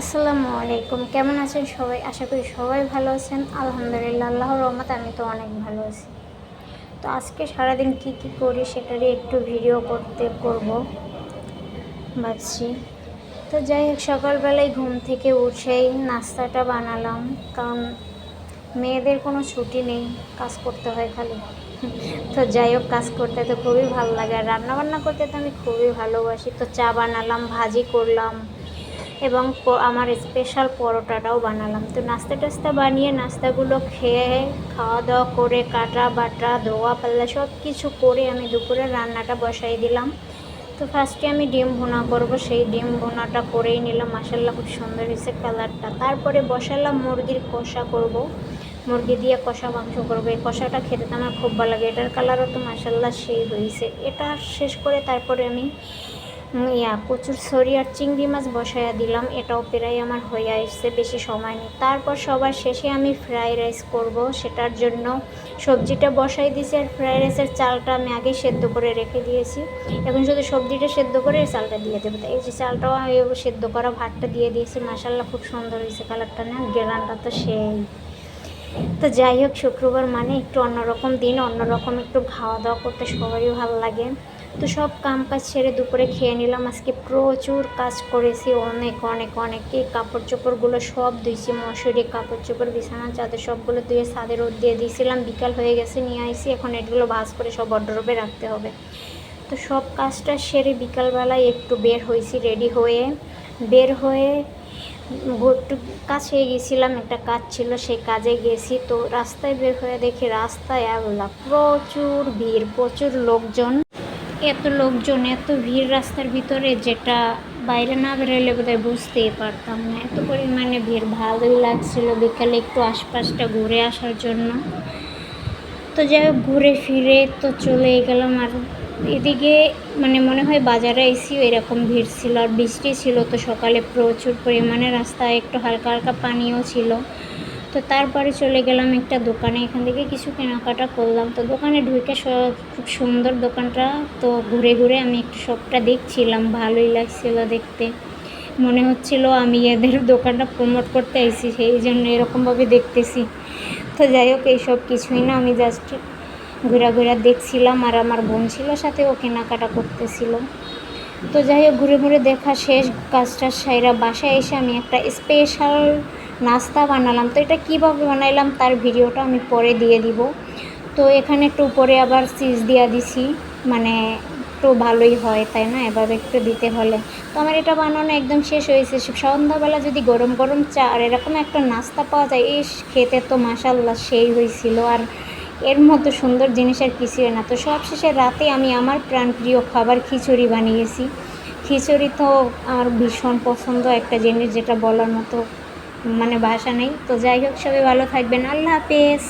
আসসালামু আলাইকুম। কেমন আছেন সবাই? আশা করি সবাই ভালো আছেন। আলহামদুলিল্লাহ, আল্লাহর রহমতে আমি তো অনেক ভালো আছি। তো আজকে সারাদিন কি করি সেটারই একটু ভিডিও করব ভাবছি। তো যাই হোক, সকালবেলায় ঘুম থেকে উঠেই নাস্তাটা বানালাম, কারণ মেয়েদের কোনো ছুটি নেই, কাজ করতে হয় খালি। তো যাই হোক, কাজ করতে তো খুবই ভালো লাগে, আর রান্নাবান্না করতে তো আমি খুবই ভালোবাসি। তো চা বানালাম, ভাজি করলাম এবং আমার স্পেশাল পরোটাটাও বানালাম। তো নাস্তা টাস্তা বানিয়ে নাস্তাগুলো খেয়ে খাওয়া দাওয়া করে কাটা বাটা ধোয়া পাল্লা সব কিছু করে আমি দুপুরে রান্নাটা বসাই দিলাম। তো ফার্স্টে আমি ডিম ভুনা করব, সেই ডিম ভুনাটা করেই নিলাম। মাশাল্লাহ খুব সুন্দর হয়েছে কালারটা। তারপরে বসালাম মুরগির কষা করব, মুরগি দিয়ে কষা মাংস করবো। এই কষাটা খেতে তো আমার খুব ভালো লাগে, এটার কালারও তো মাশাল্লাহ সেই হয়েছে। এটা শেষ করে তারপরে আমি কচুর ছড়ি আর চিংড়ি মাছ বসাইয়া দিলাম। এটাও প্রায় আমার হয়ে আসছে, বেশি সময় নেই। তারপর সবার শেষে আমি ফ্রাইড রাইস করব, সেটার জন্য সবজিটা বসাই দিয়েছি, আর ফ্রাইড রাইসের চালটা আমি আগে সেদ্ধ করে রেখে দিয়েছি। এখন শুধু সবজিটা সেদ্ধ করে চালটা দিয়ে দেবো। এই যে চালটাও আমি সেদ্ধ করা ভাতটা দিয়ে দিয়েছি। মাশাল্লাহ খুব সুন্দর হয়েছে কালারটা, না গ্রানটা তো সেই। তো যাই হোক, শুক্রবার মানে একটু অন্যরকম দিন, অন্যরকম একটু খাওয়া দাওয়া করতে সবারই ভালো লাগে। তো সব কাম কাজ ছেড়ে দুপুরে খেয়ে নিলাম। আজকে প্রচুর কাজ করেছি, অনেক অনেক অনেকে কাপড় চোপড়গুলো সব ধুইছি, মশুরি কাপড় চোপড় বিছানা চাদর সবগুলো ধুয়ে ছাদে রোদ দিয়ে দিয়েছিলাম। বিকাল হয়ে গেছে, নিয়ে আইসি। এখন এগুলো ভাঁজ করে সব ওয়ারড্রবে রাখতে হবে। তো সব কাজটা সেরে বিকালবেলায় একটু রেডি হয়ে বের হয়ে একটু কাছে গেছিলাম, একটা কাজ ছিল, সেই কাজে গেছি। তো রাস্তায় বের হয়ে দেখি রাস্তায় প্রচুর ভিড়, প্রচুর লোকজন। এত লোকজন, এত ভিড় রাস্তার ভিতরে, যেটা বাইরে না বেরোলে বোধহয় বুঝতেই পারতাম না, এত পরিমাণে ভিড়। ভালোই লাগছিল বিকালে একটু আশপাশটা ঘুরে আসার জন্য। তো যাই হোক, ঘুরে ফিরে তো চলেই গেলাম। আর এদিকে মনে হয় বাজারে এসেও এরকম ভিড় ছিল, আর বৃষ্টি ছিল তো সকালে প্রচুর পরিমাণে, রাস্তায় একটু হালকা হালকা পানিও ছিল। তো তারপরে চলে গেলাম একটা দোকানে, এখান থেকে কিছু কেনাকাটা করলাম। তো দোকানে ঢুকে খুব সুন্দর দোকানটা। তো ঘুরে ঘুরে আমি একটু সবটা দেখছিলাম, ভালোই লাগছিল দেখতে। মনে হচ্ছিল আমি এদের দোকানটা প্রমোট করতে আইছি, সেই জন্য এরকমভাবে দেখতেছি। তো যাই হোক, এইসব কিছুই না, আমি জাস্ট ঘোরা দেখছিলাম, আর আমার বোন ছিল সাথে, ও কেনাকাটা করতেছিল। তো যাই হোক, ঘুরে ঘুরে দেখা শেষ, কাজটা সাইরা বাসায় এসে আমি একটা স্পেশাল নাস্তা বানালাম। তো এটা কীভাবে বানাইলাম তার ভিডিওটা আমি পরে দিয়ে দিব। তো এখানে একটু উপরে আবার চিজ দিয়ে দিছি, একটু ভালোই হয় তাই না, এভাবে একটু দিতে হলে। তো আমার এটা বানানো একদম শেষ হয়েছে। সন্ধ্যাবেলা যদি গরম গরম চা আর এরকম একটা নাস্তা পাওয়া যায়, এই খেতে তো মাশাল্লাহ সেই হয়েছিল। আর এর মতো সুন্দর জিনিস আর কিছুই না। তো সবশেষে রাতে আমি আমার প্রাণপ্রিয় খাবার খিচুড়ি বানিয়েছি। খিচুড়ি তো আমার ভীষণ পছন্দ একটা জিনিস, যেটা বলার মতো ভাষা নেই। তো যাই হোক, সবাই ভালো থাকবেন। আল্লাহ হাফেজ।